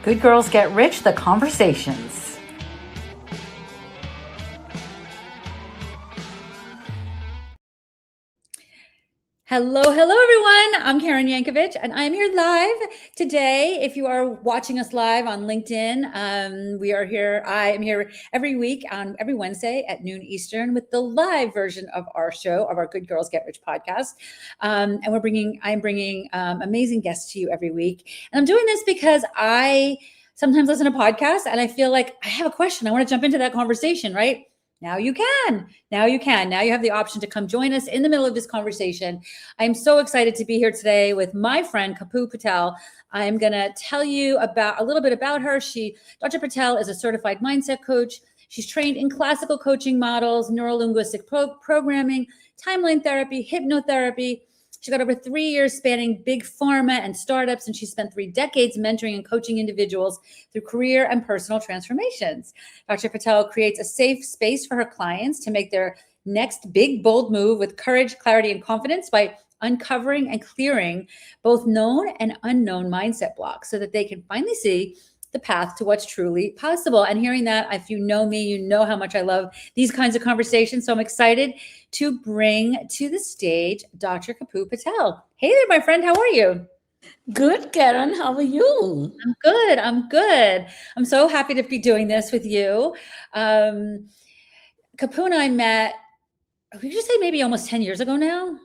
Good Girls Get Rich, the conversations. Hello, everyone. I'm Karen Yankovich, and I'm here live today. If you are watching us live on LinkedIn, we are here. I am here every week on every Wednesday at noon Eastern with the live version of our show, of our Good Girls Get Rich podcast. And I'm bringing amazing guests to you every week. And I'm doing this because I sometimes listen to podcasts and I feel like I have a question. I want to jump into that conversation, right? Now you can. Now you have the option to come join us in the middle of this conversation. I'm so excited to be here today with my friend Kapu Patel. I'm going to tell you a little bit about her. Dr. Patel is a certified mindset coach. She's trained in classical coaching models, neurolinguistic programming, timeline therapy, hypnotherapy. She got over 3 years spanning big pharma and startups, and she spent 3 decades mentoring and coaching individuals through career and personal transformations. Dr. Patel creates a safe space for her clients to make their next big, bold move with courage, clarity, and confidence by uncovering and clearing both known and unknown mindset blocks so that they can finally see the path to what's truly possible. And hearing that, if you know me, you know how much I love these kinds of conversations. So I'm excited to bring to the stage Dr. Kapu Patel. Hey there, my friend. How are you? Good, Karen. How are you? I'm good. I'm so happy to be doing this with you. Kapu and I met, we could say maybe almost 10 years ago now.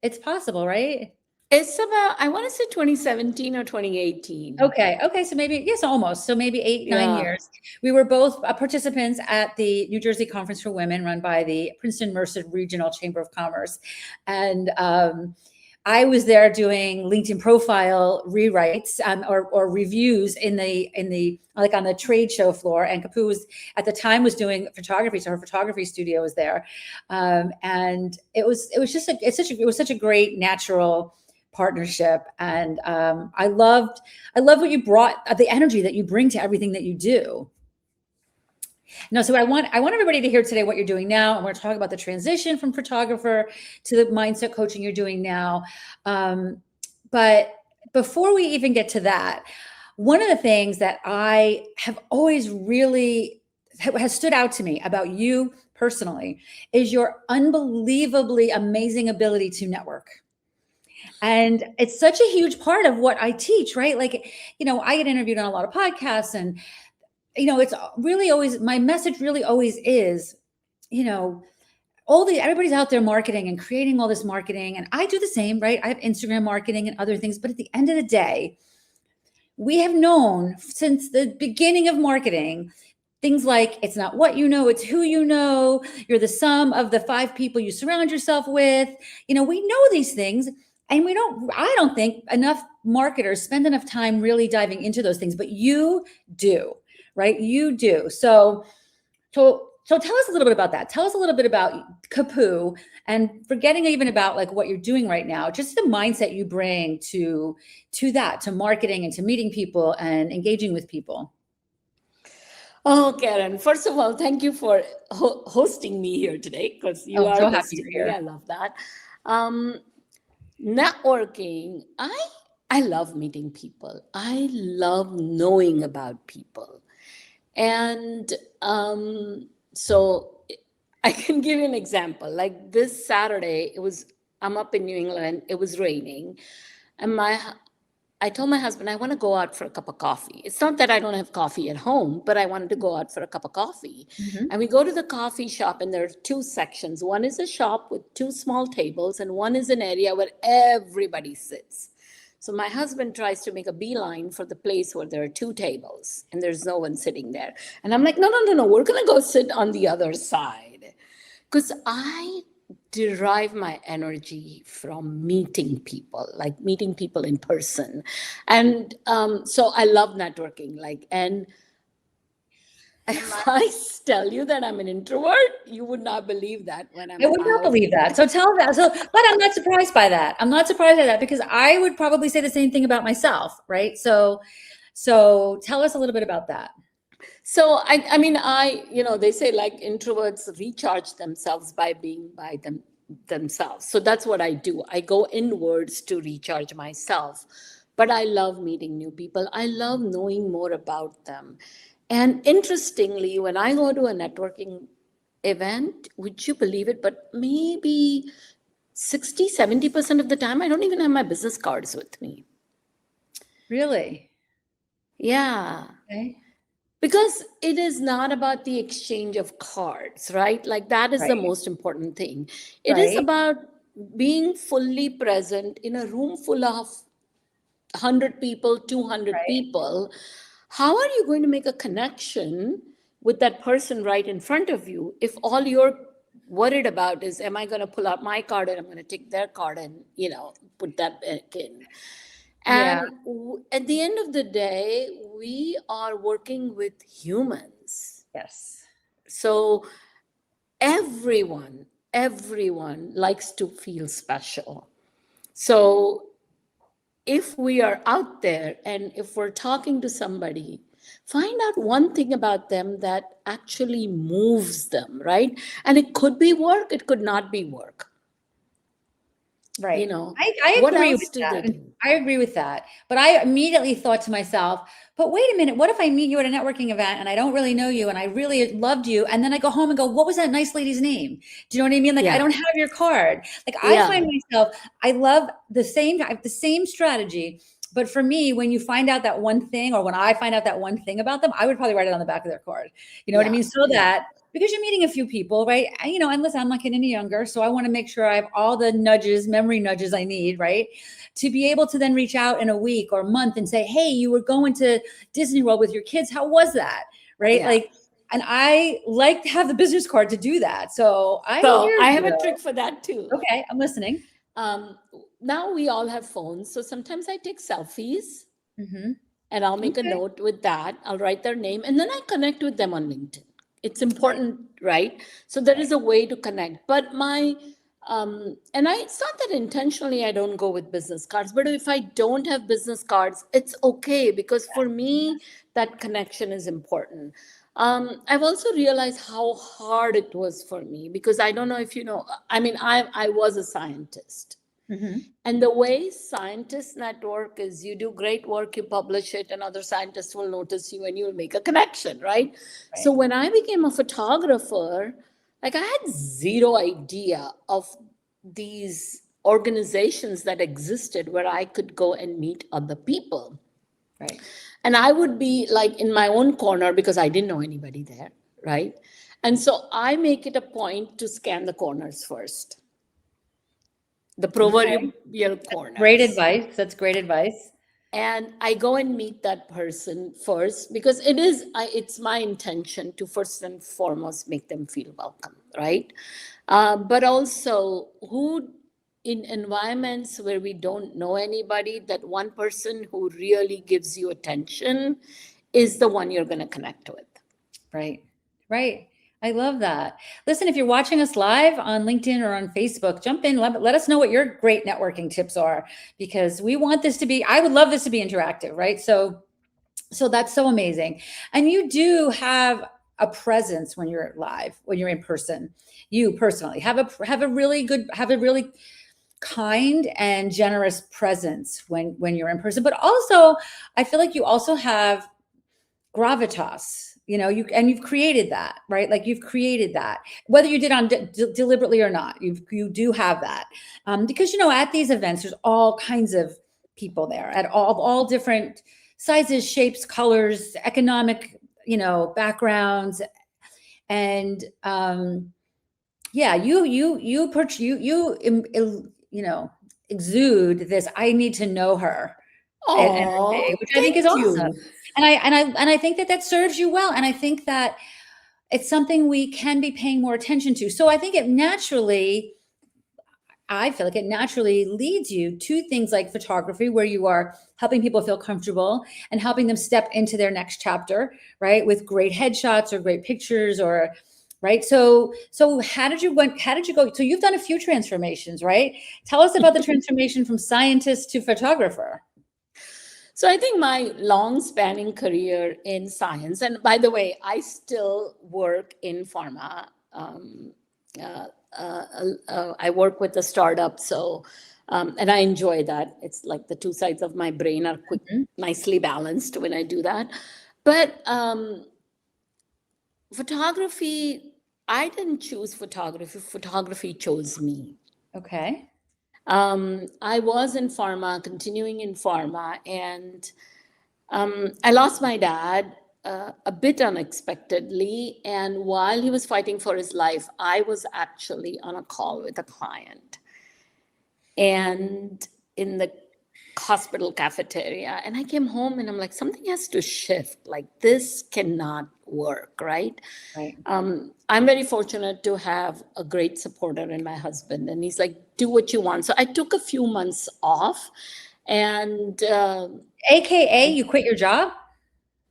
It's possible, right? It's about, I want to say 2017 or 2018. Okay. So maybe, yes, almost. So maybe 9 years. We were both participants at the New Jersey Conference for Women run by the Princeton Merced Regional Chamber of Commerce. And I was there doing LinkedIn profile rewrites or reviews in the like on the trade show floor. And Kapu was at the time was doing photography, so her photography studio was there, and it was such a great natural partnership. And I loved what you brought, the energy that you bring to everything that you do. No, so I want everybody to hear today what you're doing now. And we're going to talk about the transition from photographer to the mindset coaching you're doing now. But before we even get to that, one of the things that I have always really has stood out to me about you personally is your unbelievably amazing ability to network. And it's such a huge part of what I teach, right? Like, I get interviewed on a lot of podcasts, and, it's really always, my message really always is, everybody's out there marketing and creating all this marketing. And I do the same, right? I have Instagram marketing and other things. But at the end of the day, we have known since the beginning of marketing, things like it's not what you know, it's who you know. You're the sum of the 5 people you surround yourself with. We know these things. And I don't think enough marketers spend enough time really diving into those things, but you do, right? You do. So tell us a little bit about that. Tell us a little bit about Kapu, and forgetting even about like what you're doing right now, just the mindset you bring to marketing and to meeting people and engaging with people. Oh, Karen, first of all, thank you for hosting me here today, because you are so happy you're here. I love that. Networking, I love meeting people. I love knowing about people. And so I can give you an example. Like this Saturday, I'm up in New England, it was raining. And I told my husband, I want to go out for a cup of coffee. It's not that I don't have coffee at home, but I wanted to go out for a cup of coffee. Mm-hmm. And we go to the coffee shop, and there are 2 sections. One is a shop with 2 small tables, and one is an area where everybody sits. So my husband tries to make a beeline for the place where there are 2 tables, and there's no one sitting there. And I'm like, no, we're going to go sit on the other side. Because I derive my energy from meeting people, like meeting people in person. And so I love networking. And if I tell you that I'm an introvert, you would not believe that when I would not believe that. So tell that. But I'm not surprised by that. Because I would probably say the same thing about myself, right? So tell us a little bit about that. So I mean, they say like introverts recharge themselves by being by themselves. So that's what I do. I go inwards to recharge myself. but I love meeting new people. I love knowing more about them. And interestingly, when I go to a networking event, would you believe it? But maybe 60, 70% of the time, I don't even have my business cards with me. Really? Yeah. Okay. Because it is not about the exchange of cards, right? Like that is the Right. most important thing. It is Right. about being fully present in a room full of 100 people, 200 Right. people. How are you going to make a connection with that person right in front of you if all you're worried about is, am I going to pull out my card and I'm going to take their card and, put that back in? Yeah. And at the end of the day, we are working with humans. Yes. So everyone likes to feel special. So if we are out there and if we're talking to somebody, find out one thing about them that actually moves them, right? And it could be work, it could not be work. Right. I What agree with else do they that. do? I agree with that. But I immediately thought to myself, but wait a minute, what if I meet you at a networking event and I don't really know you and I really loved you? And then I go home and go, what was that nice lady's name? Do you know what I mean? Like, I Yeah, don't have your card. Like, I yeah, find myself, I love I have the same strategy. But for me, when you find out that one thing, or when I find out that one thing about them, I would probably write it on the back of their card. You know what I yeah, mean? So yeah, that because you're meeting a few people, right? And listen, I'm not getting any younger, so I want to make sure I have all the memory nudges I need, right? To be able to then reach out in a week or a month and say, hey, you were going to Disney World with your kids. How was that? Right? yeah. Like, and I like to have the business card to do that. So I So hear I have a you. trick for that too. Okay, I'm listening. Um, Now we all have phones, so sometimes I take selfies Mm-hmm. and I'll make a Okay. note with that. I'll write their name and then I connect with them on LinkedIn. It's Right. important, right? So there is Right. a way to connect. But it's not that intentionally I don't go with business cards, but if I don't have business cards, it's okay because for me, that connection is important. I've also realized how hard it was for me because I don't know if you know, I mean, I was a scientist. Mm-hmm. And the way scientists network is you do great work, you publish it, and other scientists will notice you and you'll make a connection, right? So Right. when I became a photographer, like I had zero idea of these organizations that existed where I could go and meet other people. Right. And I would be like in my own corner because I didn't know anybody there, right? And so I make it a point to scan the corners first, the Okay. proverbial Great corners. advice. That's great advice. And I go and meet that person first because it's my intention to first and foremost make them feel welcome, right? But also who in environments where we don't know anybody, that one person who really gives you attention is the one you're going to connect with. Right. Right. I love that. Listen, if you're watching us live on LinkedIn or on Facebook, jump in. Let us know what your great networking tips are because we want this to be, I would love this to be interactive, right? So that's so amazing. And you do have a presence when you're live, when you're in person. You personally have a really kind and generous presence when you're in person. But also, I feel like you also have gravitas. You've created that, right? Like you've created that, whether you did on deliberately or not. You do have that because at these events, there's all kinds of people there at all different sizes, shapes, colors, economic, backgrounds, and yeah, exude this. I need to know her energy, Oh, which I think is thank awesome. you. And I think that serves you well. And I think that it's something we can be paying more attention to. So I feel like it naturally leads you to things like photography, where you are helping people feel comfortable and helping them step into their next chapter, right? With great headshots or great pictures or right. So how did you go? So you've done a few transformations, right? Tell us about the transformation from scientist to photographer. So I think my long spanning career in science, and by the way, I still work in pharma. Uh, I work with a startup, so And I enjoy that. It's like the two sides of my brain are Mhm. nicely balanced when I do that. But photography, I didn't choose photography. Photography chose me. Okay. I was in pharma, continuing in pharma, and I lost my dad a bit unexpectedly. And while he was fighting for his life, I was actually on a call with a client and in the hospital cafeteria. And I came home and I'm like, something has to shift. Like, this cannot work, right? Right. I'm very fortunate to have a great supporter in my husband. And he's like, do what you want. So I took a few months off. And AKA, you quit your job?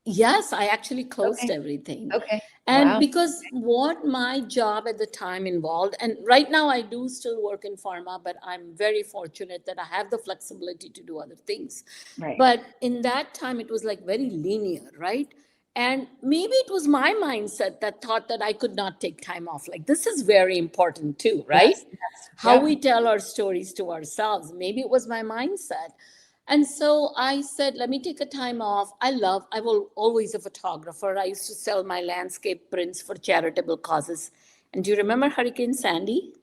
yes, I actually closed Okay. everything. Okay. And Wow. because what my job at the time involved, and right now I do still work in pharma, but I'm very fortunate that I have the flexibility to do other things. Right. But in that time, it was like very linear, right? And maybe it was my mindset that thought that I could not take time off. Like, this is very important too, right? Yes. Yes. How Yep. we tell our stories to ourselves. Maybe it was my mindset. And so I said, let me take a time off. I will always a photographer. I used to sell my landscape prints for charitable causes. And do you remember Hurricane Sandy?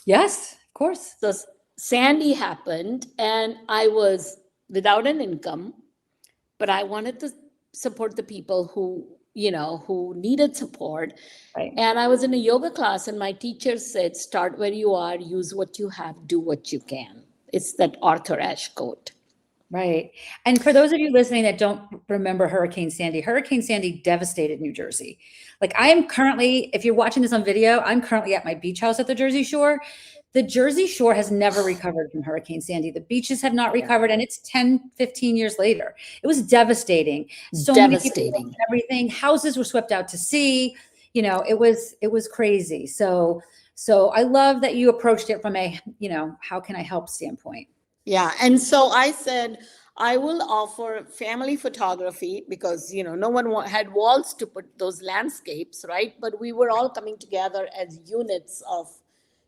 Yes, of course. So Sandy happened, and I was without an income, but I wanted to support the people who needed support. Right. And I was in a yoga class, and my teacher said, start where you are, use what you have, do what you can. It's that Arthur Ashe quote. Right. And for those of you listening that don't remember Hurricane Sandy devastated New Jersey. Like, I am currently, if you're watching this on video, I'm currently at my beach house at the Jersey Shore. The Jersey Shore has never recovered from Hurricane Sandy. The beaches have not Yeah. recovered, and it's 10, 15 years later. It was devastating. So many people lost Devastating. everything. Houses were swept out to sea. It was crazy. So I love that you approached it from a, how can I help standpoint. Yeah. And so I said, I will offer family photography because, no one had walls to put those landscapes, right? But we were all coming together as units of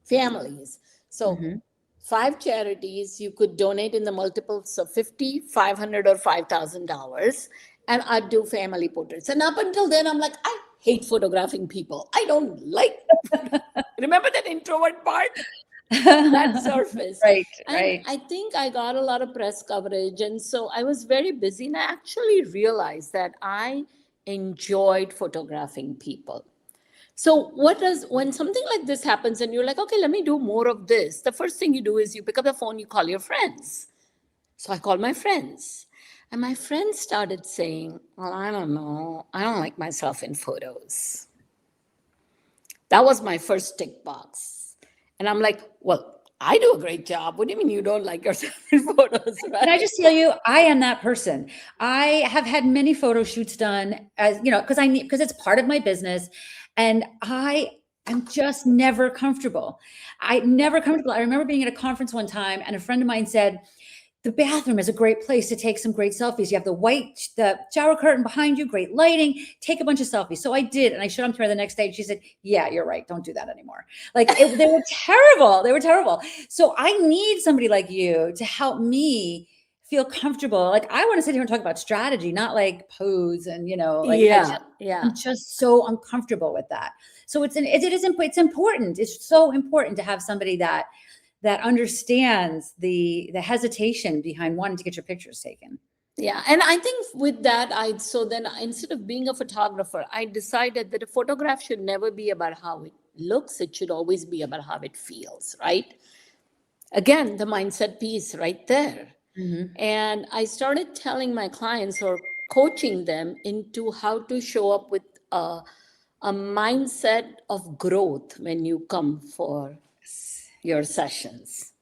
families. So Mhm. 5 charities, you could donate in the multiples of 50, 500, or $5,000. And I'd do family portraits. And up until then, I'm like, I hate photographing people. I don't like, remember that introvert part? That surfaced. Right, And right. I think I got a lot of press coverage. And so I was very busy. And I actually realized that I enjoyed photographing people. So when something like this happens and you're like, okay, let me do more of this, the first thing you do is you pick up the phone, you call your friends. So I called my friends. And my friends started saying, well, I don't know. I don't like myself in photos. That was my first tick box. And I'm like, well, I do a great job. What do you mean you don't like yourself in photos, Can I right? just tell you, I am that person. I have had many photo shoots done as, because it's part of my business, and I am just never comfortable. I never comfortable. I remember being at a conference one time and a friend of mine said, the bathroom is a great place to take some great selfies. You have the shower curtain behind you, great lighting, take a bunch of selfies. So I did. And I showed them to her the next day. And she said, yeah, you're right. Don't do that anymore. They were terrible. They were terrible. So I need somebody like you to help me feel comfortable. Like, I want to sit here and talk about strategy, not like pose. And, Yeah, yeah. I'm just so uncomfortable with that. So it's important. It's so important to have somebody that understands the hesitation behind wanting to get your pictures taken. Yeah. And I think with that, so then instead of being a photographer, I decided that a photograph should never be about how it looks. It should always be about how it feels, right? Again, the mindset piece right there. Mhm. And I started telling my clients or coaching them into how to show up with a mindset of growth when you come for your sessions.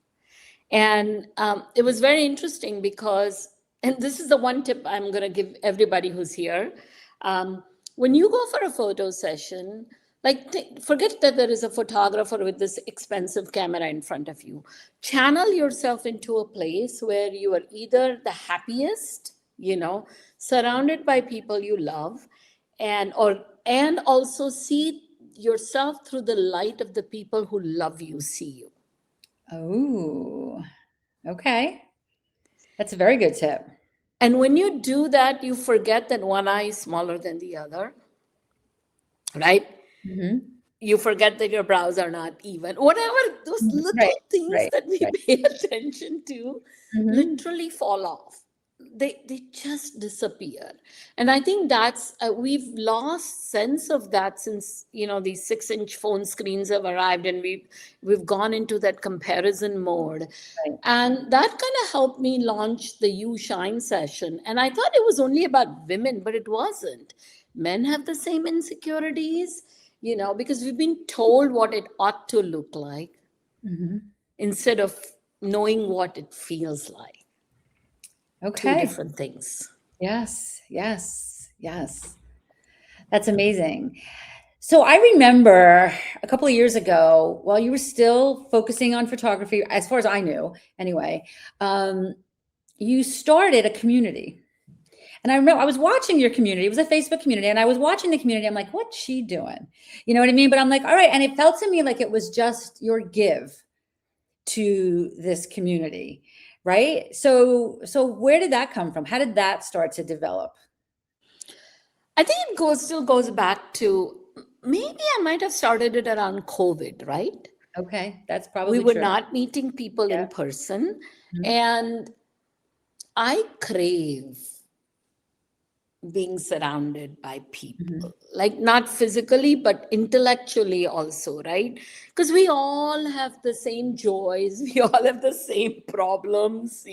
And it was very interesting because, and this is the one tip I'm going to give everybody who's here. When you go for a photo session, forget that there is a photographer with this expensive camera in front of you. Channel yourself into a place where you are either the happiest, surrounded by people you love, and also see yourself through the light of the people who love you see you. Oh, okay. That's a very good tip. And when you do that, you forget that one eye is smaller than the other, right? Hmm. You forget that your brows are not even. Whatever, those little Right, things right, that we right. pay attention to Hmm. literally fall off. They just disappear. And I think that's we've lost sense of that since, these 6-inch phone screens have arrived, and we've gone into that comparison mode. Right. And that kind of helped me launch the You Shine session. And I thought it was only about women, but it wasn't. Men have the same insecurities, because we've been told what it ought to look like Hmm. instead of knowing what it feels like. Two Okay. different things. Yes, yes, yes. That's amazing. So I remember a couple of years ago, while you were still focusing on photography, as far as I knew, anyway, um, you started a community. And I remember I was watching your community. It was a Facebook community, and I was watching the community. I'm like, what's she doing? You know what I mean? But I'm like, all right. And it felt to me like it was just your give to this community, right? So where did that come from? How did that start to develop? I think it still goes back to, maybe I might have started it around COVID, right? Okay, that's We probably were true. not meeting people Yeah. in person. Mhm. And I crave being surrounded by Mhm. people, like not physically but intellectually also, right? Because we all have the same joys, we all have the same problems.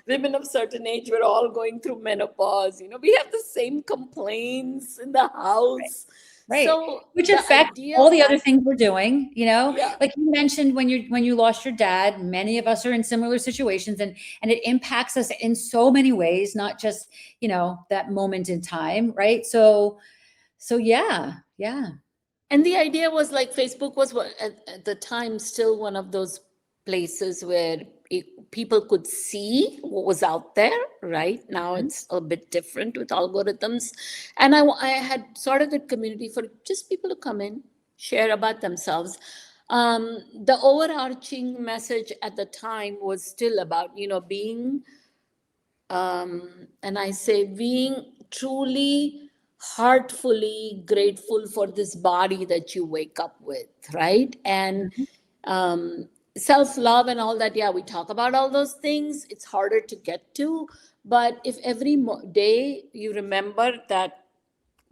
Women of certain age, we're all going through menopause. We have the same complaints in the house. Right. So Which the affects idea all of the other that, things we're doing, yeah. like you mentioned when you lost your dad, many of us are in similar situations, and it impacts us in so many ways, not just, that moment in time, right? So yeah, yeah. And the idea was like Facebook was at the time still one of those places where people could see what was out there. Right now, Mhm. it's a bit different with algorithms. And I had started a community for just people to come in, share about themselves. The overarching message at the time was still about, being and I say being truly heartfully grateful for this body that you wake up with, right? And Mhm. um, self love and all that. Yeah, we talk about all those things. It's harder to get to. But if every day you remember that,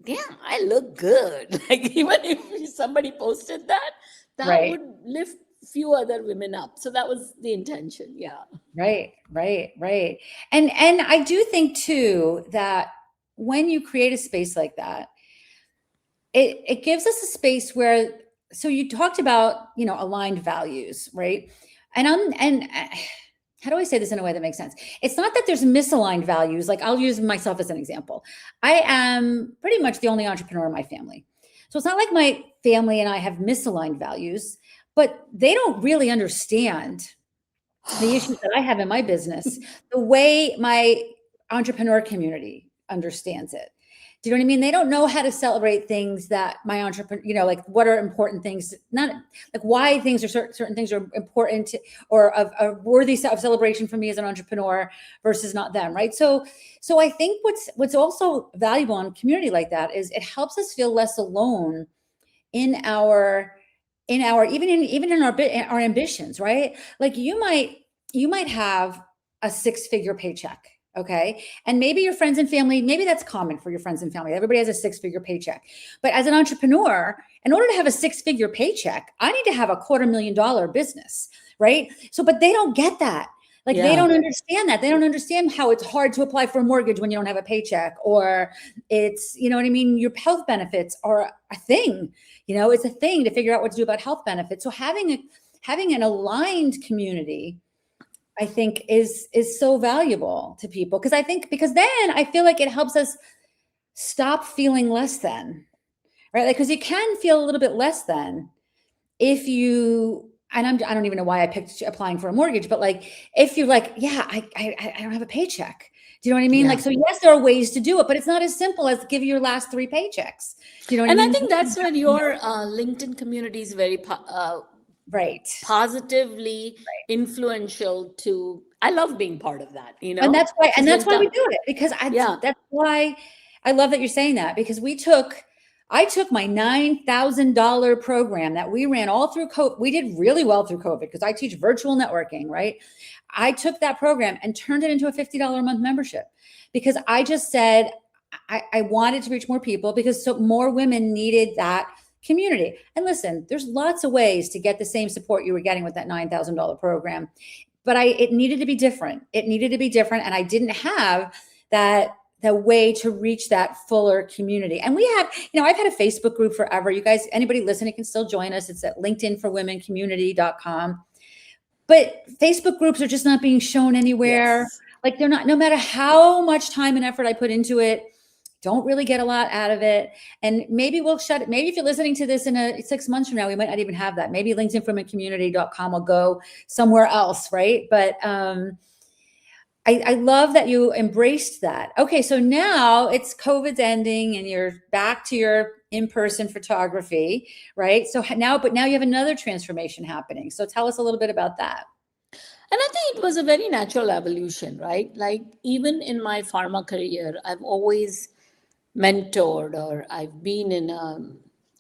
yeah, I look good. Like, even if somebody posted that, that Right. would lift few other women up. So that was the intention. Yeah. Right, right, right. And I do think too that when you create a space like that, it gives us a space where, so you talked about, aligned values, right? And how do I say this in a way that makes sense? It's not that there's misaligned values. Like, I'll use myself as an example. I am pretty much the only entrepreneur in my family. So it's not like my family and I have misaligned values, but they don't really understand the issues that I have in my business, the way my entrepreneur community understands it. Do you know what I mean? They don't know how to celebrate things that my entrepreneur, like what are important things, not like why things are certain things are important or of worthy of celebration for me as an entrepreneur versus not them, right? So I think what's also valuable in a community like that is it helps us feel less alone in our even in our ambitions, right? Like you might have a six-figure paycheck, okay? And maybe your friends and family, maybe that's common for your friends and family. Everybody has a six-figure paycheck. But as an entrepreneur, in order to have a six-figure paycheck, I need to have a $250,000 business, right? So but they don't get that. Like they Yeah. don't understand that. They don't understand how it's hard to apply for a mortgage when you don't have a paycheck, or it's, you know what I mean? Your health benefits are a thing. It's a thing to figure out what to do about health benefits. So having an aligned community, I think is so valuable to people, because then I feel like it helps us stop feeling less than, right? Like, because you can feel a little bit less than if you, and I don't even know why I picked applying for a mortgage, but like if you're like, yeah, I don't have a paycheck. Do you know what I mean? Yeah. Like, so yes, there are ways to do it, but it's not as simple as give your last three paychecks. Do you know what I And I mean? think that's where your LinkedIn community is very Right. positively influential to, I love being part of that, you And know, that's why, which has been we tough. do it, because Yeah. that's why I love that you're saying that, because I took my $9,000 program that we ran all through COVID. We did really well through COVID because I teach virtual networking, right? I took that program and turned it into a $50 a month membership, because I just said I wanted to reach more people, because so more women needed that community. And listen, there's lots of ways to get the same support you were getting with that $9,000 program, but it needed to be different. It needed to be different, and I didn't have that the way to reach that fuller community. And we have, I've had a Facebook group forever. You guys, anybody listening can still join us. It's at linkedinforwomencommunity.com. But Facebook groups are just not being shown anywhere. Yes. Like, they're not, no matter how much time and effort I put into it, don't really get a lot out of it. And maybe we'll shut it. Maybe if you're listening to this in 6 months from now, we might not even have that. Maybe linkedinforwomencommunity.com will go somewhere else, right? But I love that you embraced that. Okay, so now it's COVID's ending and you're back to your in-person photography, right? So now you have another transformation happening. So tell us a little bit about that. And I think it was a very natural evolution, right? Like, even in my pharma career, I've always mentored, or I've been in a,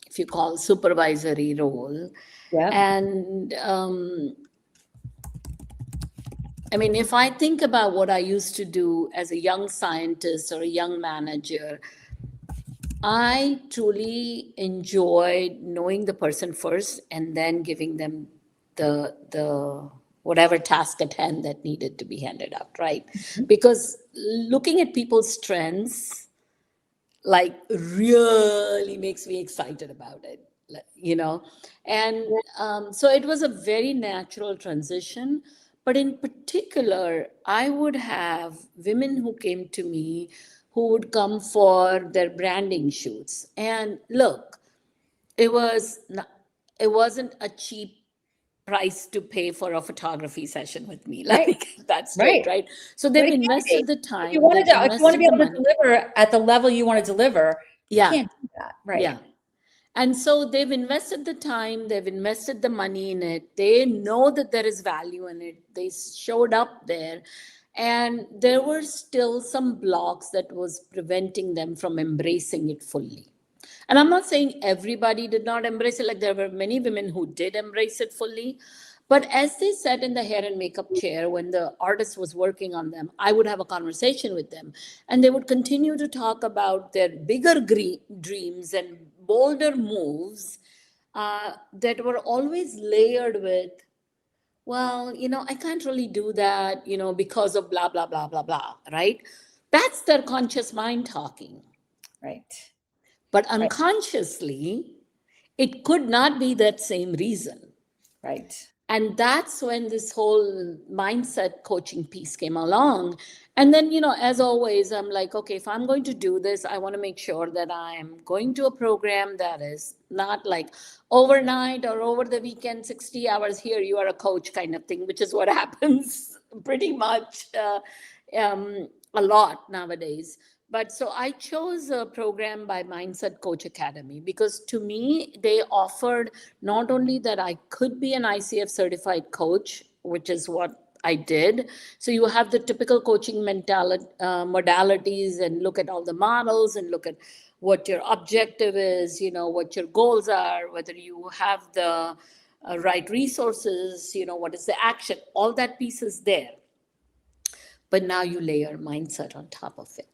if you call, supervisory role. Yeah. And I mean, if I think about what I used to do as a young scientist or a young manager, I truly enjoyed knowing the person first and then giving them the whatever task at hand that needed to be handed out, right? Because looking at people's strengths, like, really makes me excited about it, you know. And so it was a very natural transition. But in particular, I would have women who came to me who would come for their branding shoots. And look, it wasn't a cheap price to pay for a photography session with me. Let me get that straight, right? So But they've it can't be. invested the If time, you want they've to, be invested the able to money. deliver at the level you want to deliver, you Yeah. can't do that, right? Yeah. And so they've invested the time, they've invested the money in it. They know that there is value in it. They showed up there. And there were still some blocks that was preventing them from embracing it fully. And I'm not saying everybody did not embrace it. Like, there were many women who did embrace it fully. But as they sat in the hair and makeup chair when the artist was working on them, I would have a conversation with them. And they would continue to talk about their bigger dreams and bolder moves that were always layered with, well, I can't really do that, because of blah, blah, blah, blah, blah, right? That's their conscious mind talking. Right. But unconsciously, it could not be that same reason. Right. And that's when this whole mindset coaching piece came along. And then, as always, I'm like, okay, if I'm going to do this, I want to make sure that I'm going to a program that is not like overnight or over the weekend, 60 hours here, you are a coach kind of thing, which is what happens pretty much a lot nowadays. But so I chose a program by Mindset Coach Academy because to me, they offered not only that I could be an ICF certified coach, which is what I did. So you have the typical coaching modalities and look at all the models and look at what your objective is, what your goals are, whether you have the right resources, what is the action, all that piece is there. But now you layer mindset on top of it.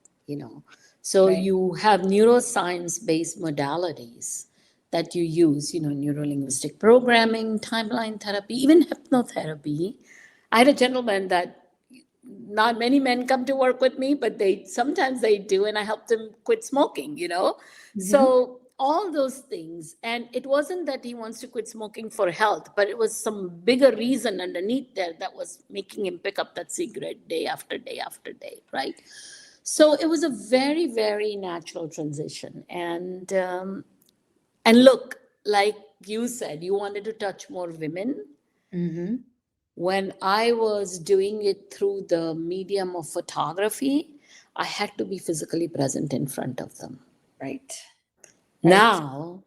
So you have neuroscience based modalities that you use, neuro-linguistic programming, timeline therapy, even hypnotherapy. I had a gentleman that not many men come to work with me, but sometimes they do, and I help them quit smoking, So all those things. And it wasn't that he wants to quit smoking for health, but it was some bigger reason underneath there that was making him pick up that cigarette day after day after day, right? So it was a very, very natural transition. And look, like you said, you wanted to touch more women. Mm-hmm. When I was doing it through the medium of photography, I had to be physically present in front of them. Right. Now,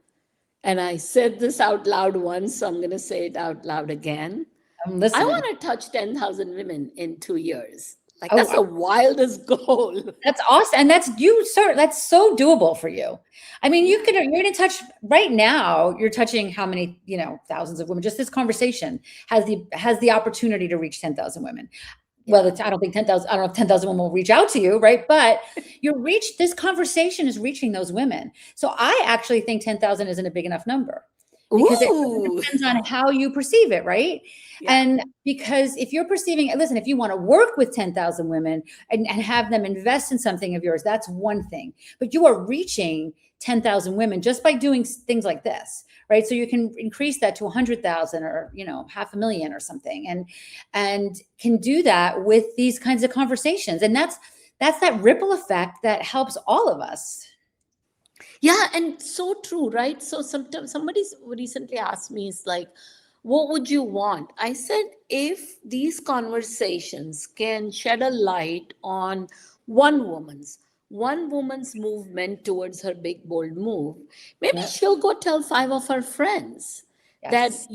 And I said this out loud once, so I'm going to say it out loud again. I'm I listening. want to touch 10,000 women in 2 years. Like, Oh, that's the wildest goal. that's awesome. And that's you, sir. That's so doable for you. I mean, Yeah. you're going to touch right now, you're touching how many, thousands of women. Just this conversation has the opportunity to reach 10,000 women. Well, Yeah. I don't think 10,000, I don't know if 10,000 women will reach out to you, right? But this conversation is reaching those women. So I actually think 10,000 isn't a big enough number because it Ooh. depends on how you perceive it, right? Yeah. And because if you're perceiving, listen, if you want to work with 10,000 women and have them invest in something of yours, that's one thing. But you are reaching 10,000 women just by doing things like this, right? So you can increase that to 100,000 or, 500,000 or something, and can do that with these kinds of conversations. And that's that ripple effect that helps all of us. Yeah, and so true, right? So sometimes somebody recently asked me, is like, what would you want? I said, if these conversations can shed a light on one woman's movement towards her big bold move, maybe Yep. she'll go tell 5 of her friends that Yes.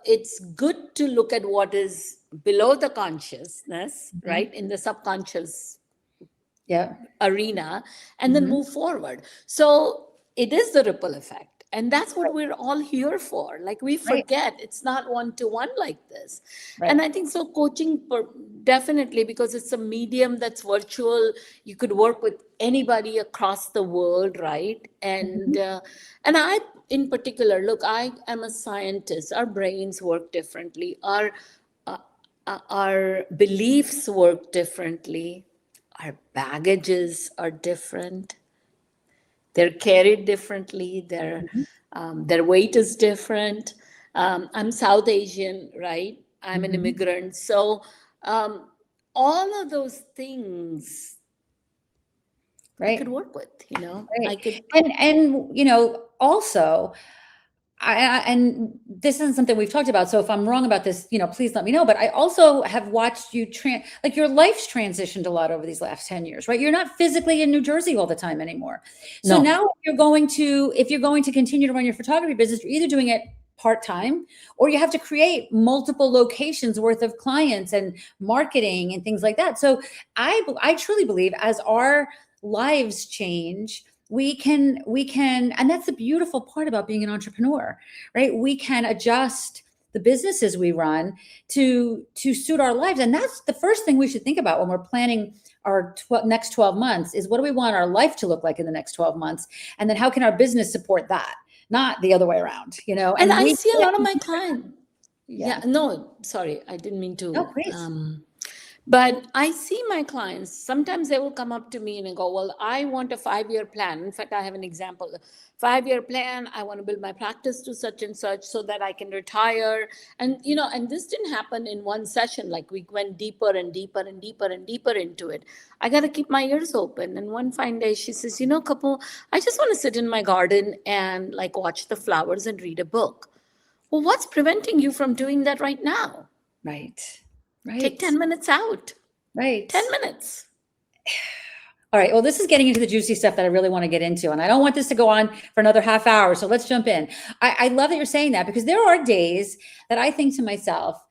it's good to look at what is below the consciousness, Mhm. right, in the subconscious Yeah. arena, and then Mhm. move forward. So it is the ripple effect. And that's what we're all here for. Like, we Right. forget it's not one to one like this. And Right. I think so, coaching, definitely, because it's a medium that's virtual. You could work with anybody across the world, right? And Mhm. and I, in particular, look, I am a scientist. Our brains work differently. Uh, our beliefs work differently, our baggages are different, they're carried differently, Mhm. their weight is different. I'm South Asian, right? I'm an Mhm. immigrant. So um, all of those things I could Right. work with, Right. I could. And also, and this isn't something we've talked about. So if I'm wrong about this, please let me know. But I also have watched you like your life's transitioned a lot over these last 10 years, right? You're not physically in New Jersey all the time anymore. So No. now if you're going to continue to run your photography business, you're either doing it part-time or you have to create multiple locations worth of clients and marketing and things like that. So I truly believe as our lives change, we can, and that's the beautiful part about being an entrepreneur, right? We can adjust the businesses we run to suit our lives. And that's the first thing we should think about when we're planning our next 12 months is, what do we want our life to look like in the next 12 months? And then how can our business support that? Not the other way around, And and I we see a lot of can my do clients. that. Yeah, Yeah. no, sorry, I didn't mean No, to. please. But I see my clients, sometimes they will come up to me and go, well, I want a 5 year plan. In fact, I have an example. 5 year plan, I want to build my practice to such and such so that I can retire. And this didn't happen in one session. Like, we went deeper and deeper and deeper and deeper into it. I got to keep my ears open. And one fine day she says, Kapu, I just want to sit in my garden and like watch the flowers and read a book. Well, what's preventing you from doing that right now? Right. Take Right. 10 minutes out. Right. 10 minutes. All right. Well, this is getting into the juicy stuff that I really want to get into. And I don't want this to go on for another half hour. So let's jump in. I love that you're saying that, because there are days that I think to myself,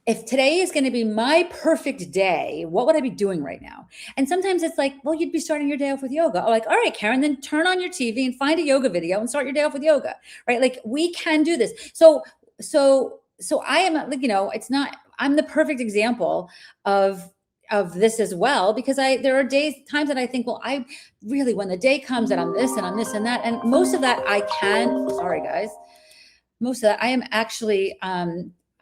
if today is going to be my perfect day, what would I be doing right now? And sometimes it's like, well, you'd be starting your day off with yoga. Or like, all right, Karen, then turn on your TV and find a yoga video and start your day off with yoga, right? Like, we can do this. So I am like, it's not, I'm the perfect example of this as well, because there are times that I think, well, I really, when the day comes that I'm this and I'm this and that, and most of that sorry guys, most of that I am actually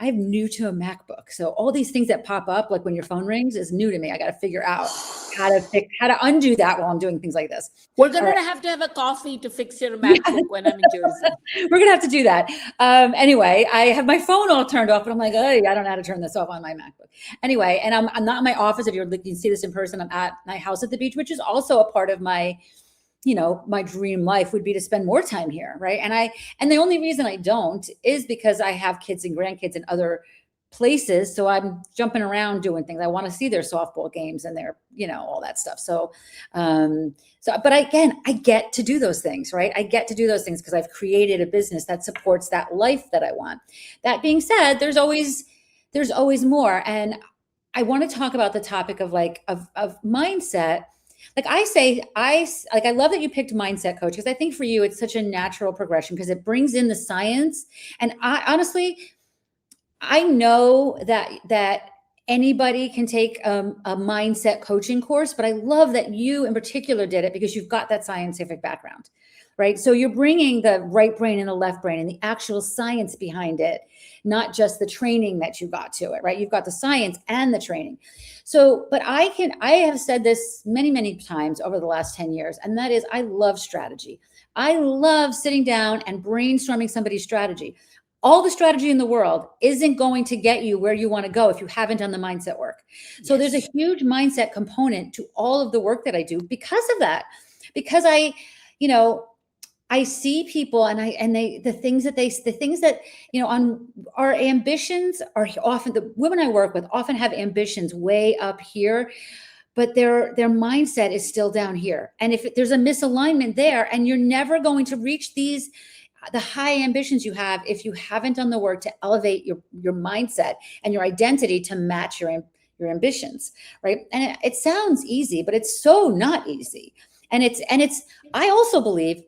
I'm new to a MacBook. So all these things that pop up, like when your phone rings, is new to me. I got to figure out how to undo that while I'm doing things like this. We're All going right. to have a coffee to fix your Yeah. MacBook when I'm in Jersey. We're gonna have to do that. Anyway, I have my phone all turned off, but I'm like, oh, I don't know how to turn this off on my MacBook. Anyway, and I'm not in my office. If you can see this in person, I'm at my house at the beach, which is also a part of my, my dream life would be to spend more time here, right? And the only reason I don't is because I have kids and grandkids and other places. So I'm jumping around doing things. I want to see their softball games and their, all that stuff. But again, I get to do those things, right? I get to do those things because I've created a business that supports that life that I want. That being said, there's always more. And I want to talk about the topic of of mindset. Like I love that you picked mindset coach, because I think for you, it's such a natural progression because it brings in the science. And I honestly, I know that anybody can take a mindset coaching course, but I love that you in particular did it because you've got that scientific background, right? So you're bringing the right brain and the left brain and the actual science behind it, not just the training that you got to it, right? You've got the science and the training. So, but I have said this many, many times over the last 10 years, and that is I love strategy. I love sitting down and brainstorming somebody's strategy. All the strategy in the world isn't going to get you where you want to go if you haven't done the mindset work. So there's a huge mindset component to all of the work that I do because of that. Because I see people the things that, on our ambitions are often, the women I work with often have ambitions way up here, but their mindset is still down here. And if there's a misalignment there, and you're never going to reach the high ambitions you have if you haven't done the work to elevate your mindset and your identity to match your ambitions, right? And it sounds easy, but it's so not easy. And I also believe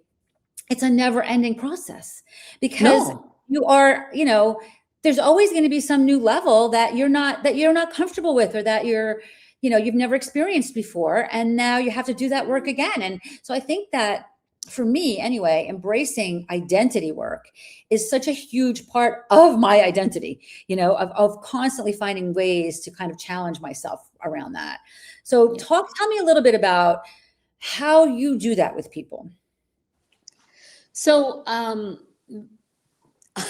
it's a never-ending process because you are, there's always going to be some new level that you're not comfortable with, or that you've never experienced before, and now you have to do that work again. And so I think that, for me anyway, embracing identity work is such a huge part of my identity, of constantly finding ways to kind of challenge myself around that. So tell me a little bit about how you do that with people. So a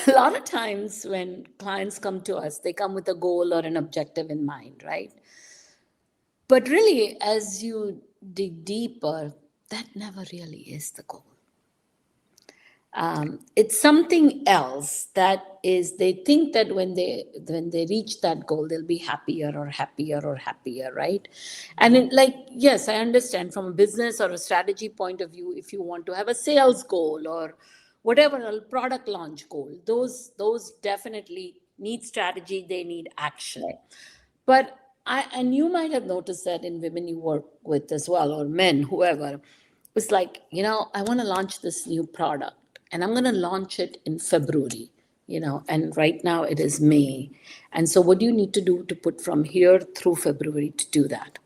lot of times when clients come to us, they come with a goal or an objective in mind, right? But really, as you dig deeper, that never really is the goal. It's something else that is, they think that when they reach that goal, they'll be happier, right? And yes, I understand from a business or a strategy point of view, if you want to have a sales goal or whatever, a product launch goal, those definitely need strategy, they need action. Right. But and you might have noticed that in women you work with as well, or men, whoever. It's like, I want to launch this new product and I'm going to launch it in February, and right now it is May. And so what do you need to do to put from here through February to do that?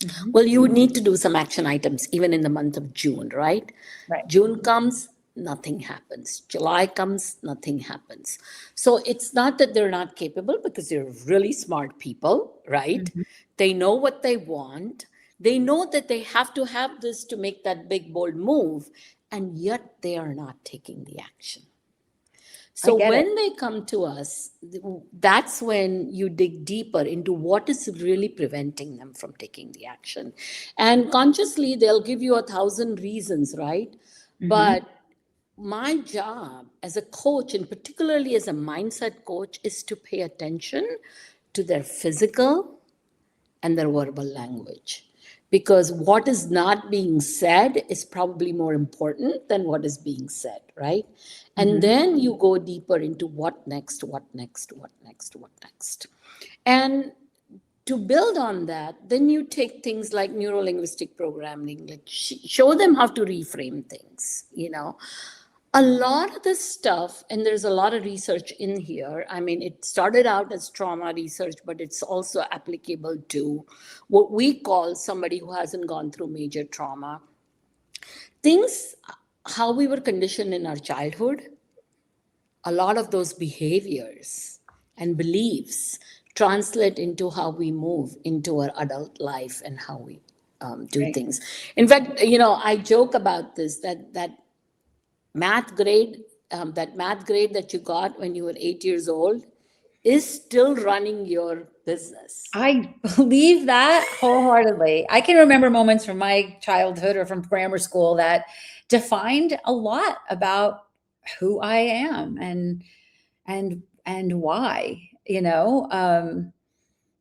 Mm-hmm. Well, you would need to do some action items even in the month of June, right? Right. June comes, nothing happens. July comes, nothing happens. So it's not that they're not capable, because they're really smart people, right? Mm-hmm. They know what they want. They know that they have to have this to make that big, bold move, and yet they are not taking the action. So when they come to us, that's when you dig deeper into what is really preventing them from taking the action. And consciously, they'll give you 1,000 reasons, right? Mm-hmm. But my job as a coach, and particularly as a mindset coach, is to pay attention to their physical and their verbal language. Because what is not being said is probably more important than what is being said, right? And mm-hmm. then you go deeper into what next. And to build on that, then you take things like neuro-linguistic programming, like show them how to reframe things, A lot of this stuff, and there's a lot of research in here. I mean, it started out as trauma research, but it's also applicable to what we call somebody who hasn't gone through major trauma. Things, how we were conditioned in our childhood, a lot of those behaviors and beliefs translate into how we move into our adult life and how we do things. In fact, I joke about this, that math grade that you got when you were 8 years old is still running your business. I believe that wholeheartedly. I can remember moments from my childhood or from grammar school that defined a lot about who I am and why. you know,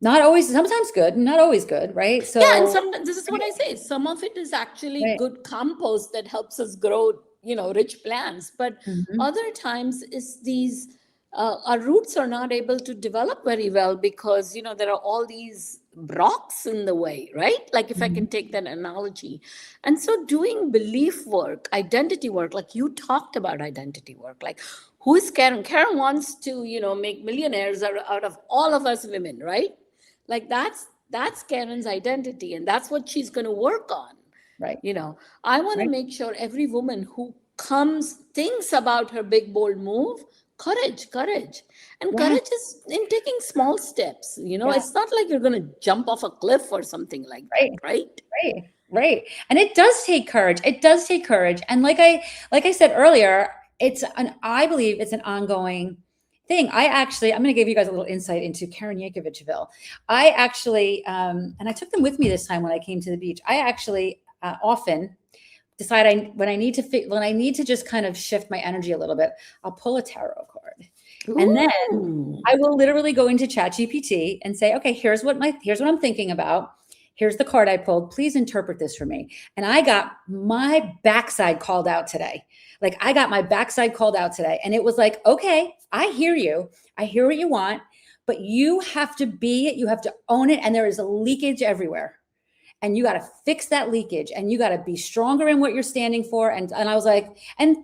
not always, sometimes good, not always good, right? Yeah, and So, some, this is what I say. Some of it is actually right. good compost that helps us grow, rich plants. But Mhm. other times is these our roots are not able to develop very well because there are all these rocks in the way, right? Like if I Mhm. can take that analogy. And so doing belief work, identity work, like you talked about identity work, like who is Karen? Karen wants to, make millionaires out of all of us women, right? Like that's Karen's identity, and that's what she's going to work on. Right, you know I want to right. make sure every woman who comes thinks about her big bold move. Courage, and Yeah, courage is in taking small steps. yeah, It's not like you're going to jump off a cliff or something like that, right. right? Right, right. And it does take courage. It does take courage. And like I said earlier, I believe it's an ongoing thing. I'm going to give you guys a little insight into Karen Yankovichville. I actually, and I took them with me this time when I came to the beach. I actually often decide when I need to just kind of shift my energy a little bit, I'll pull a tarot card. And then Ooh. I will literally go into ChatGPT and say, okay, here's what I'm thinking about. Here's the card I pulled. Please interpret this for me. And I got my backside called out today. Like I got my backside called out today. And it was like, okay, I hear you. I hear what you want, but you have to be it. You have to own it. And there is a leakage everywhere. And you got to fix that leakage and you got to be stronger in what you're standing for. And I was like, and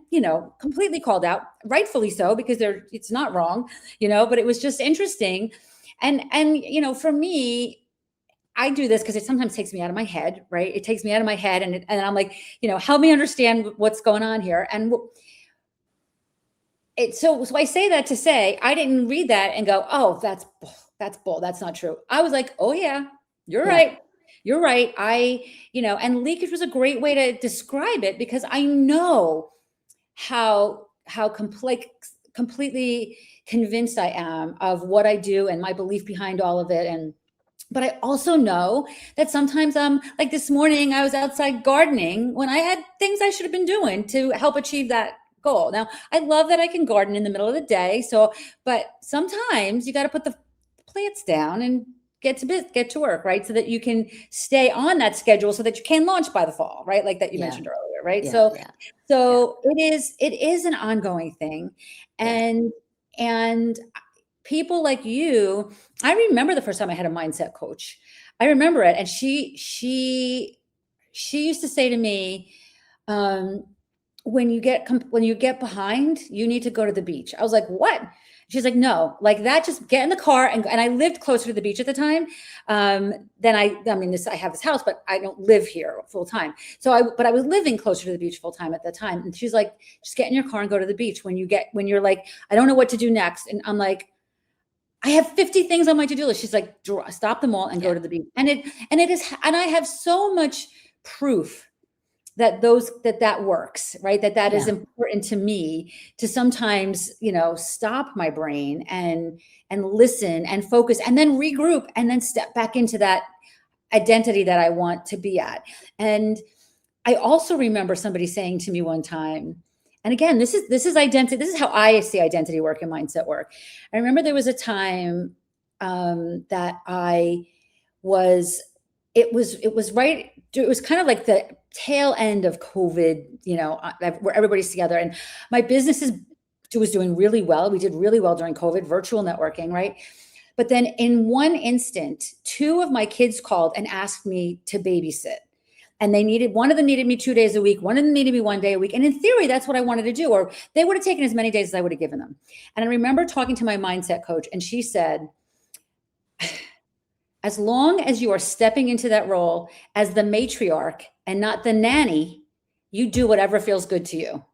completely called out, rightfully so, because it's not wrong, but it was just interesting. And for me, I do this because it sometimes takes me out of my head, right? It takes me out of my head, and I'm like, help me understand what's going on here. And so I say that to say I didn't read that and go, oh, that's bull, that's not true. I was like, oh yeah, you're Yeah. right. You're right. And leakage was a great way to describe it because I know how completely convinced I am of what I do and my belief behind all of it. But I also know that sometimes like this morning I was outside gardening when I had things I should have been doing to help achieve that goal. Now, I love that I can garden in the middle of the day. But sometimes you got to put the plants down and get to work, right? So that you can stay on that schedule so that you can launch by the fall, right? Like that you Yeah. mentioned earlier, right? Yeah. Yeah. So it is an ongoing thing. Yeah. And people like you, I remember the first time I had a mindset coach. I remember it. And she used to say to me, when you get behind, you need to go to the beach. I was like, what? She's like, no, like that, just get in the car. And I lived closer to the beach at the time. I have this house, but I don't live here full time. But I was living closer to the beach full time at the time. And she's like, just get in your car and go to the beach when you're like, I don't know what to do next. And I'm like, I have 50 things on my to-do list. She's like, stop them all and go to the beach. And I have so much proof that works, right? That is Yeah. important to me to sometimes, stop my brain and listen and focus and then regroup and then step back into that identity that I want to be at. And I also remember somebody saying to me one time, and again, this is identity. This is how I see identity work and mindset work. I remember there was a time that it was right. It was kind of like the tail end of COVID, where everybody's together, and my business was doing really well. We did really well during COVID, virtual networking, right? But then in one instant, two of my kids called and asked me to babysit. And one of them needed me 2 days a week. One of them needed me 1 day a week. And in theory, that's what I wanted to do. Or they would have taken as many days as I would have given them. And I remember talking to my mindset coach, and she said, as long as you are stepping into that role as the matriarch and not the nanny, you do whatever feels good to you.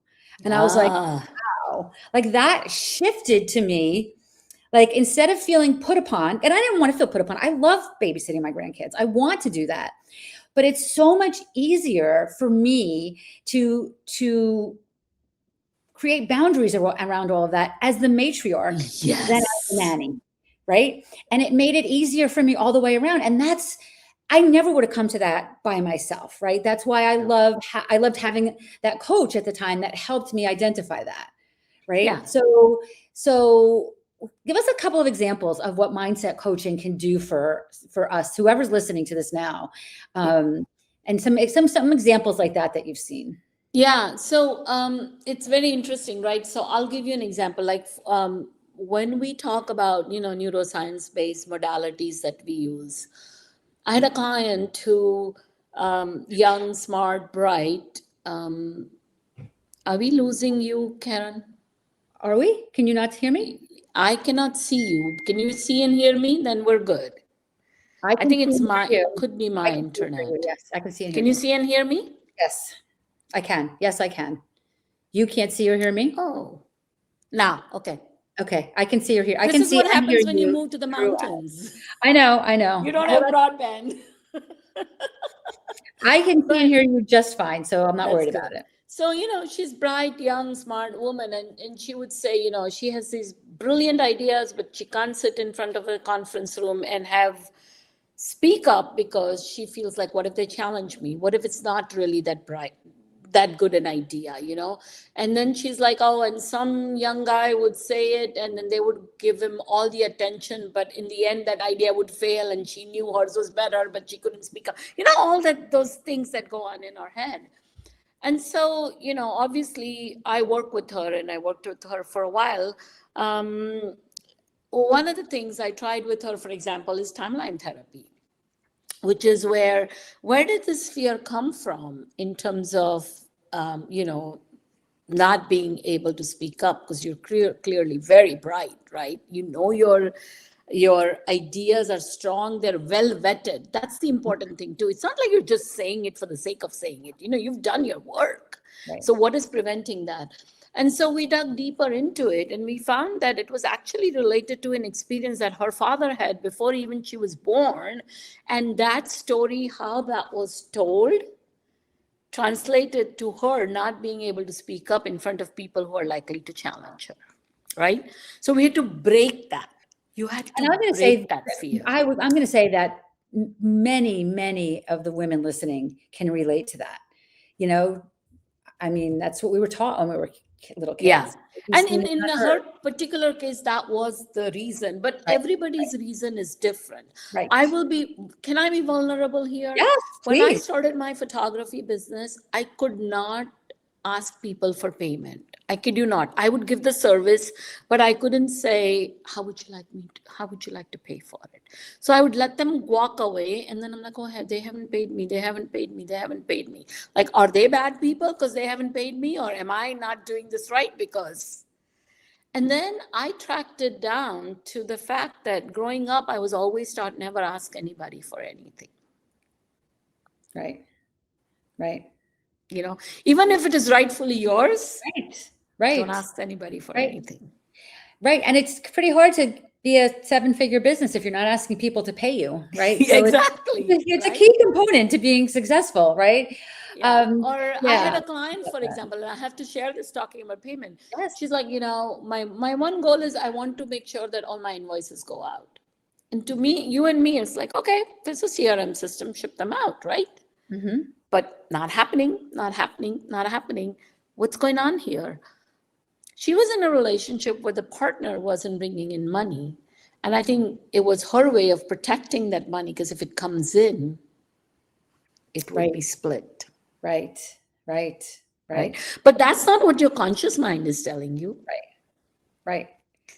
And I was like, Ah. wow, like that shifted to me. Like instead of feeling put upon, and I didn't want to feel put upon. I love babysitting my grandkids. I want to do that. But it's so much easier for me to create boundaries around all of that as the matriarch than as the Yes. nanny, right? And it made it easier for me all the way around. And I never would have come to that by myself, right? That's why I loved having that coach at the time that helped me identify that, right? Yeah. So give us a couple of examples of what mindset coaching can do for us, whoever's listening to this now, and some examples like that you've seen. Yeah, so it's very interesting, right? So I'll give you an example. Like when we talk about, neuroscience-based modalities that we use, I had a client who, young, smart, bright. Are we losing you, Karen? Are we? Can you not hear me? I cannot see you. Can you see and hear me? Then we're good. I think it's could be my internet. Yes, I can see and hear Can you see and hear me? Yes, I can. Yes, I can. You can't see or hear me? Oh, now, okay. Okay, I can see or hear. I This can is see what and hear happens when you you move to the through- mountains. I know. You don't have broadband. I can see and hear you just fine, so I'm not That's worried good. about it. So, she's bright, young, smart woman, and she would say, she has these brilliant ideas, but she can't sit in front of a conference room and speak up because she feels like, what if they challenge me? What if it's not really that bright, that good an idea, And then she's like, oh, and some young guy would say it, and then they would give him all the attention, but in the end, that idea would fail, and she knew hers was better, but she couldn't speak up. All those things that go on in our head. And so, obviously, I work with her, and I worked with her for a while. One of the things I tried with her, for example, is timeline therapy, which is where did this fear come from in terms of, not being able to speak up, because you're clearly very bright, right? Your ideas are strong, they're well vetted. That's the important thing too. It's not like you're just saying it for the sake of saying it. You've done your work. Right. So what is preventing that? And so we dug deeper into it, and we found that it was actually related to an experience that her father had before even she was born. And that story, how that was told, translated to her not being able to speak up in front of people who are likely to challenge her, right? So we had to break that. You had to break that fear. I'm going to say that many of the women listening can relate to that. I mean, that's what we were taught when we were little kids. Yeah. And in her particular case, that was the reason. But everybody's reason is different. Right. Can I be vulnerable here? Yes, please. When I started my photography business, I could not ask people for payment. I kid you not. I would give the service, but I couldn't say, how would you like to pay for it? So I would let them walk away, and then I'm like, oh, they haven't paid me. They haven't paid me. Like, are they bad people because they haven't paid me? Or am I not doing this right because? And then I tracked it down to the fact that growing up, I was always taught never ask anybody for anything. Right. Even if it is rightfully yours, right. Don't ask anybody for anything. Right. And it's pretty hard to be a 7-figure business if you're not asking people to pay you, right? So exactly. It's a key component to being successful, right? Yeah. I had a client, for example, and I have to share this talking about payment. Yes. She's like, my one goal is I want to make sure that all my invoices go out. And to me, you and me, it's like, okay, there's a CRM system, ship them out, right? Mm-hmm. But not happening. What's going on here? She was in a relationship where the partner wasn't bringing in money. And I think it was her way of protecting that money, because if it comes in, it will be split. Right. But that's not what your conscious mind is telling you. Right.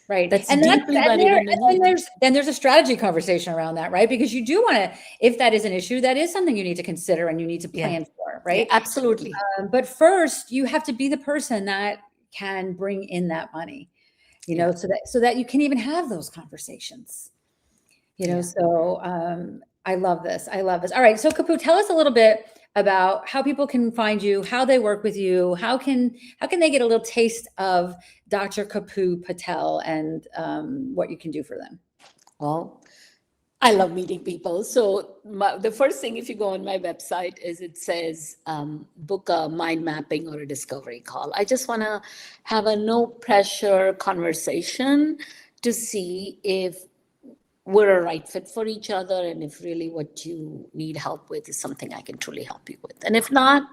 That's deeply buried underneath. Then there's a strategy conversation around that, right? Because you do want to, if that is an issue, that is something you need to consider and you need to plan for, right? Yeah, absolutely. But first, you have to be the person that can bring in that money, so that you can even have those conversations, So I love this. All right. So Kapu, tell us a little bit about how people can find you, how they work with you, how can they get a little taste of Dr. Kapu Patel and what you can do for them. Well, I love meeting people. So the first thing, if you go on my website, is it says book a mind mapping or a discovery call. I just want to have a no pressure conversation to see if we're a right fit for each other, and if really what you need help with is something I can truly help you with. And if not,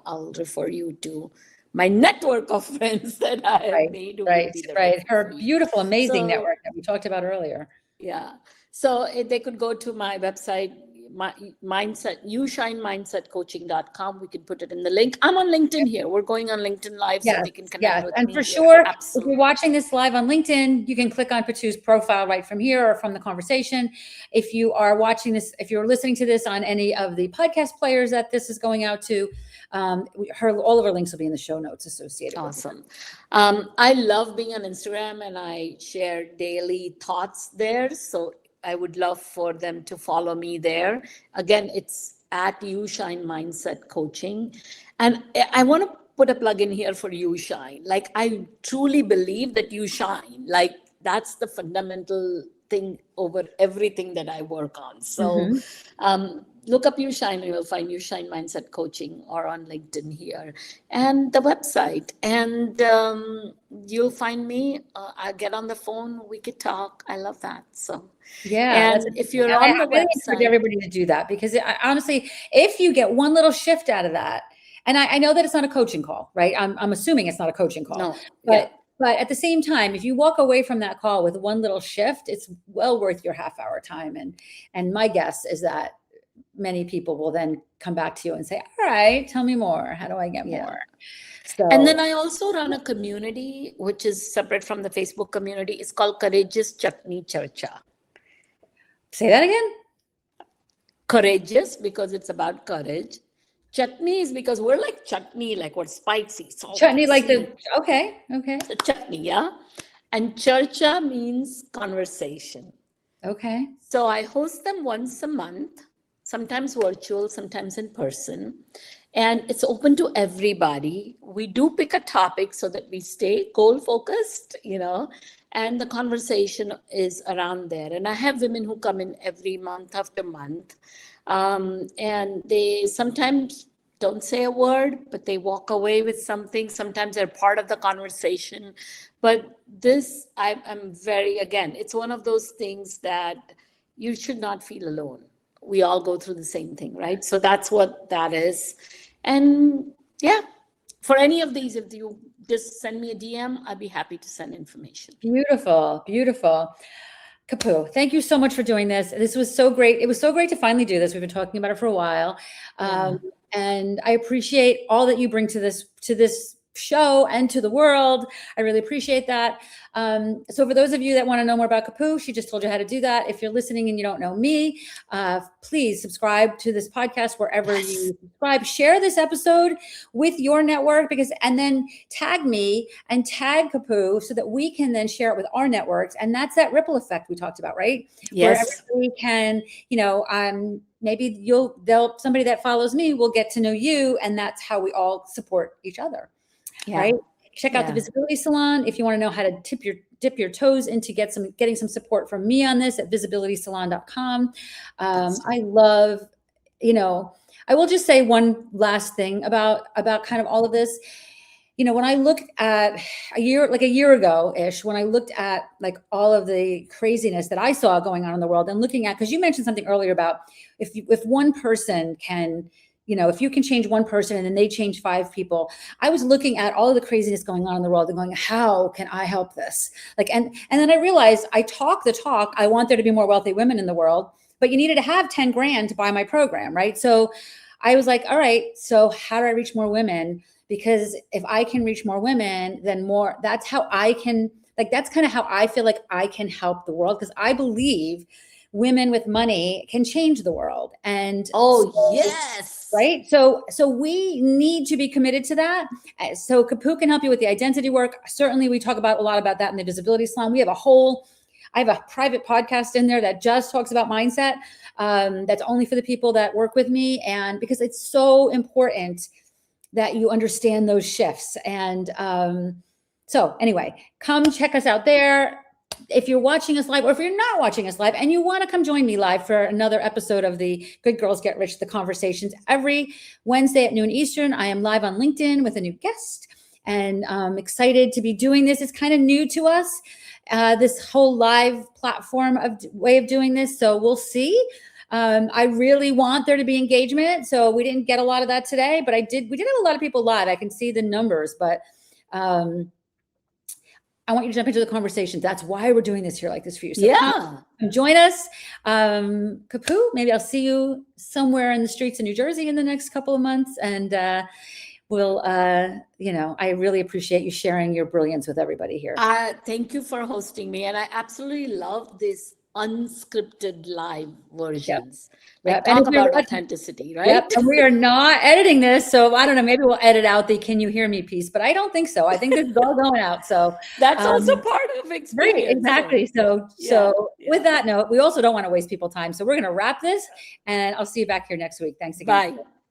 I'll refer you to my network of friends that I have Right, made who right, would be the right. right fit for Her me. beautiful, amazing So network that we talked about earlier. yeah. So they could go to my website, my mindset, youshinemindsetcoaching.com. We can put it in the link. I'm on LinkedIn here. We're going on LinkedIn Live, so Yes, they can connect yes. with And me for here. sure, if you're Absolutely. watching this live on LinkedIn, you can click on Patu's profile right from here or from the conversation. If you are watching this, if you're listening to this on any of the podcast players that this is going out to, all of her links will be in the show notes associated with it. Awesome. I love being on Instagram and I share daily thoughts there. So I would love for them to follow me there. Again, it's at You Shine Mindset Coaching. And I want to put a plug in here for You Shine. Like, I truly believe that you shine. Like, that's the fundamental thing over everything that I work on. So look up You Shine and you'll find You Shine Mindset Coaching or on LinkedIn here and the website. And you'll find me. I get on the phone, we could talk. I love that. So, Yeah, that's and if amazing. you're And I on the really encourage website, everybody to do that because honestly, if you get one little shift out of that, and I know that it's not a coaching call, right? I'm assuming it's not a coaching call, no, yeah. but at the same time, if you walk away from that call with one little shift, it's well worth your half-hour time. And my guess is that many people will then come back to you and say, "All right, tell me more. How do I get Yeah. more?" And then So I also run a community, which is separate from the Facebook community. It's called Courageous Chutney Charcha. say that again. Courageous because it's about courage. Chutney is because we're like chutney, like we're spicy, salty, Chutney, like sweet. okay. So chutney, yeah. And charcha means conversation. Okay. So I host them once a month, sometimes virtual, sometimes in person. And it's open to everybody. We do pick a topic so that we stay goal focused, and the conversation is around there. And I have women who come in every month after month. And they sometimes don't say a word, but they walk away with something. Sometimes they're part of the conversation. But this, I'm very, again, it's one of those things that you should not feel alone. We all go through the same thing, right? So that's what that is. And yeah, for any of these, if you just send me a DM, I'd be happy to send information. Beautiful, beautiful. Kapu, thank you so much for doing this. This was so great. It was so great to finally do this. We've been talking about it for a while. Yeah. And I appreciate all that you bring to this show and to the world. I really appreciate that. So for those of you that want to know more about Kapu, she just told you how to do that. If you're listening and you don't know me, please subscribe to this podcast wherever you subscribe. Share this episode with your network and then tag me and tag Kapu so that we can then share it with our networks. And that's that ripple effect we talked about, right? Yes. Where everybody can, maybe somebody that follows me will get to know you, and that's how we all support each other. Yeah. Right? Check out the Visibility Salon if you want to know how to dip your toes into getting some support from me on this at visibilitysalon.com. I love, I will just say one last thing about kind of all of this. When I looked at a year ago-ish, when I looked at like all of the craziness that I saw going on in the world and looking at, because you mentioned something earlier about if one person can, if you can change one person and then they change 5 people. I was looking at all of the craziness going on in the world and going, how can I help this? And then I realized I talk the talk. I want there to be more wealthy women in the world, but you needed to have 10 grand to buy my program, right? So I was like, all right, so how do I reach more women? Because if I can reach more women, then that's how I can, that's kind of how I feel like I can help the world. Because I believe women with money can change the world. And yes. Right. So we need to be committed to that. So Kapu can help you with the identity work. Certainly we talk about a lot about that in the Visibility Salon. I have a private podcast in there that just talks about mindset. That's only for the people that work with me. And because it's so important that you understand those shifts. And so anyway, come check us out there. If you're watching us live, or if you're not watching us live and you want to come join me live for another episode of the Good Girls Get Rich, the Conversations, every Wednesday at noon Eastern, I am live on LinkedIn with a new guest, and I'm excited to be doing this. It's kind of new to us, this whole live platform way of doing this. So we'll see. I really want there to be engagement. So we didn't get a lot of that today, but we did have a lot of people live. I can see the numbers, but I want you to jump into the conversation. That's why we're doing this here like this for you. So come join us. Kapu, maybe I'll see you somewhere in the streets of New Jersey in the next couple of months. And we'll, I really appreciate you sharing your brilliance with everybody here. Thank you for hosting me. And I absolutely love this unscripted live versions. Yep. Talk about authenticity, right? Yep. And we are not editing this. So I don't know, maybe we'll edit out the "can you hear me" piece, but I don't think so. I think this is all going out. So that's also part of experience. Right, exactly. So with that note, we also don't want to waste people's time. So we're going to wrap this, and I'll see you back here next week. Thanks again. Bye.